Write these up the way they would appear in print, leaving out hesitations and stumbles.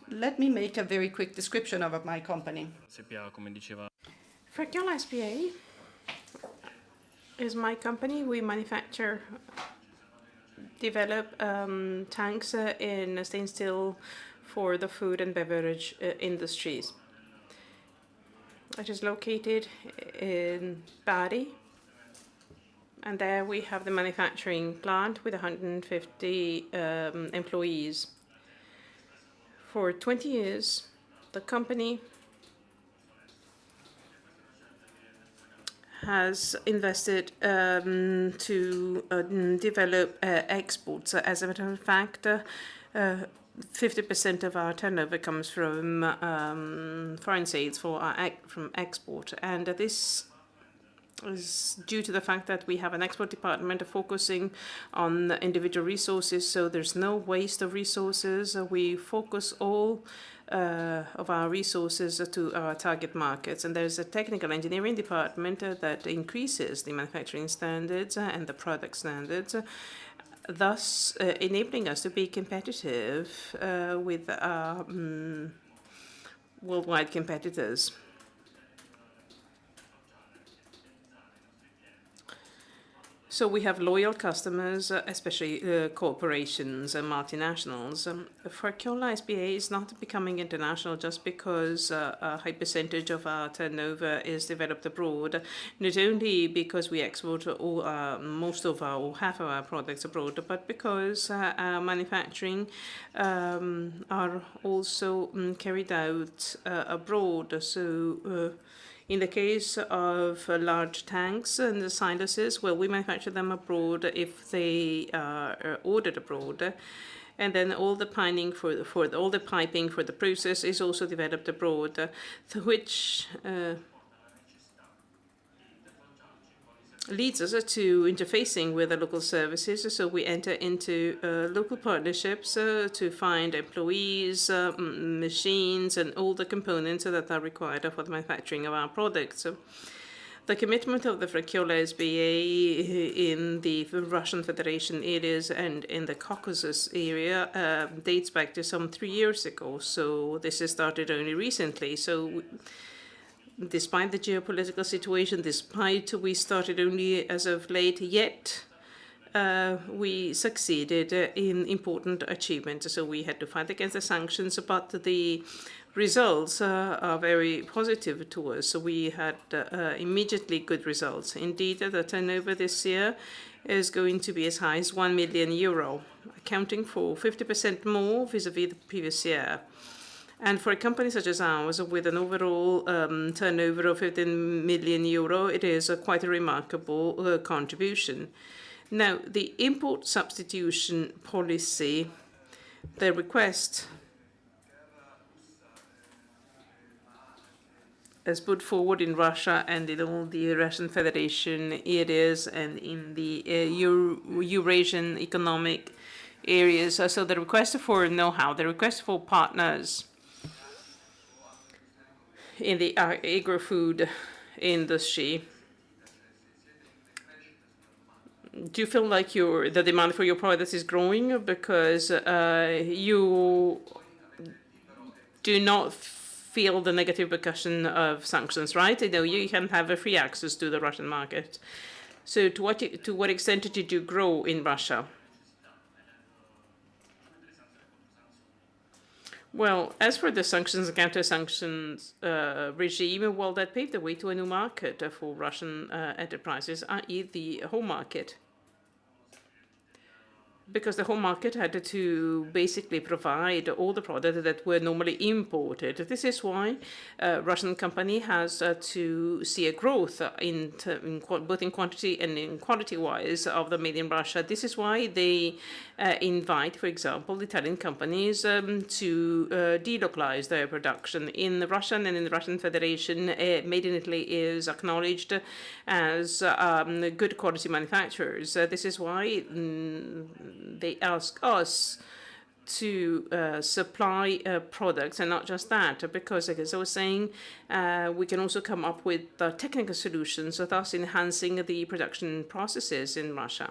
Let me make a very quick description of my company. Fracchiolla SPA is my company. We manufacture, develop tanks in stainless steel for the food and beverage industries. It is located in Bari, and there we have the manufacturing plant with 150 employees. For 20 years, the company has invested to develop exports. As a matter of fact, 50% of our turnover comes from foreign sales from export, and this is due to the fact that we have an export department focusing on individual resources, so there's no waste of resources. We focus all of our resources to our target markets, and there's a technical engineering department that increases the manufacturing standards and the product standards, thus enabling us to be competitive with our worldwide competitors. So we have loyal customers, especially corporations and multinationals. Fracchiolla SPA is not becoming international just because a high percentage of our turnover is developed abroad, not only because we export most of our, or half of our products abroad, but because our manufacturing are also carried out abroad. So in the case of large tanks and the silos, well, we manufacture them abroad if they are ordered abroad. And then all the piping for the process is also developed abroad, which leads us to interfacing with the local services. So we enter into local partnerships to find employees, machines, and all the components that are required for the manufacturing of our products. The commitment of the Fracchiolla SPA in the Russian Federation areas and in the Caucasus area dates back to some 3 years ago. So this has started only recently. So despite the geopolitical situation, despite we started only as of late, yet we succeeded in important achievements. So we had to fight against the sanctions, but the results are very positive to us. So we had immediately good results. Indeed, the turnover this year is going to be as high as €1 million, accounting for 50% more vis-à-vis the previous year. And for a company such as ours, with an overall turnover of €15 million, it is quite a remarkable contribution. Now, the import substitution policy, the request as put forward in Russia and in all the Russian Federation areas and in the Eurasian economic areas. So the request for know-how, the request for partners in the agro-food industry. Do you feel like the demand for your products is growing because you do not feel the negative repercussion of sanctions, right? You know, you can have a free access to the Russian market. So to what extent did you grow in Russia? Well, as for the sanctions and counter-sanctions regime, well, that paved the way to a new market for Russian enterprises, i.e. the home market. Because the home market had to basically provide all the products that were normally imported. This is why a Russian company has to see a growth both in quantity and in quality-wise of the made in Russia. This is why they invite, for example, Italian companies to delocalize their production. In the Russian and in the Russian Federation, made in Italy is acknowledged as good quality manufacturers. This is why they ask us to supply products, and not just that, because, as I was saying, we can also come up with technical solutions, thus enhancing the production processes in Russia.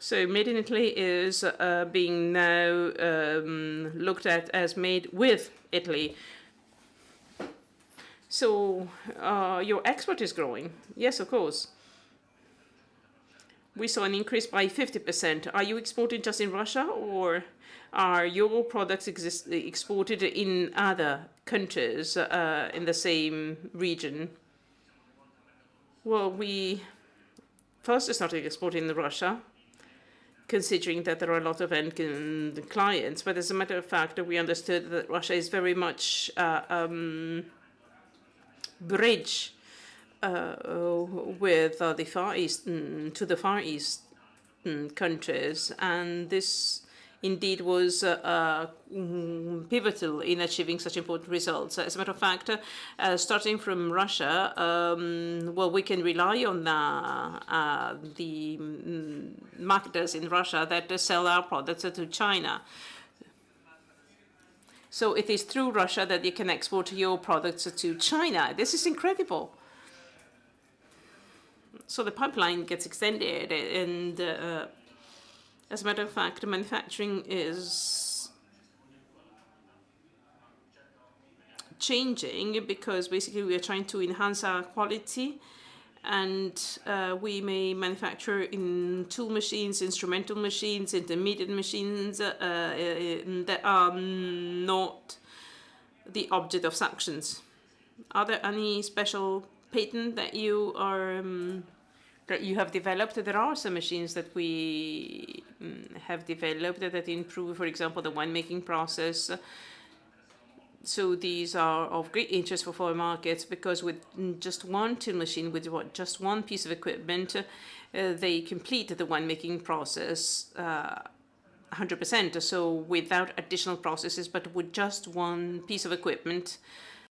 So made in Italy is being now looked at as made with Italy. So your export is growing. Yes, of course. We saw an increase by 50%. Are you exporting just in Russia, or are your products exported in other countries in the same region? Well, we first started exporting in Russia, considering that there are a lot of end clients. But as a matter of fact, we understood that Russia is very much bridge with the Far East, to the Far East countries, and this indeed was pivotal in achieving such important results. As a matter of fact, starting from Russia, well, we can rely on the marketers in Russia that sell our products to China. So it is through Russia that you can export your products to China. This is incredible. So the pipeline gets extended, and as a matter of fact, manufacturing is changing because basically we are trying to enhance our quality, and we may manufacture in tool machines, instrumental machines, intermediate machines that are not the object of sanctions. Are there any special patent that you are that you have developed? There are some machines that we have developed that improve, for example, the winemaking process. So these are of great interest for foreign markets because with just one tool machine, with just one piece of equipment, they complete the winemaking process 100%. So without additional processes, but with just one piece of equipment,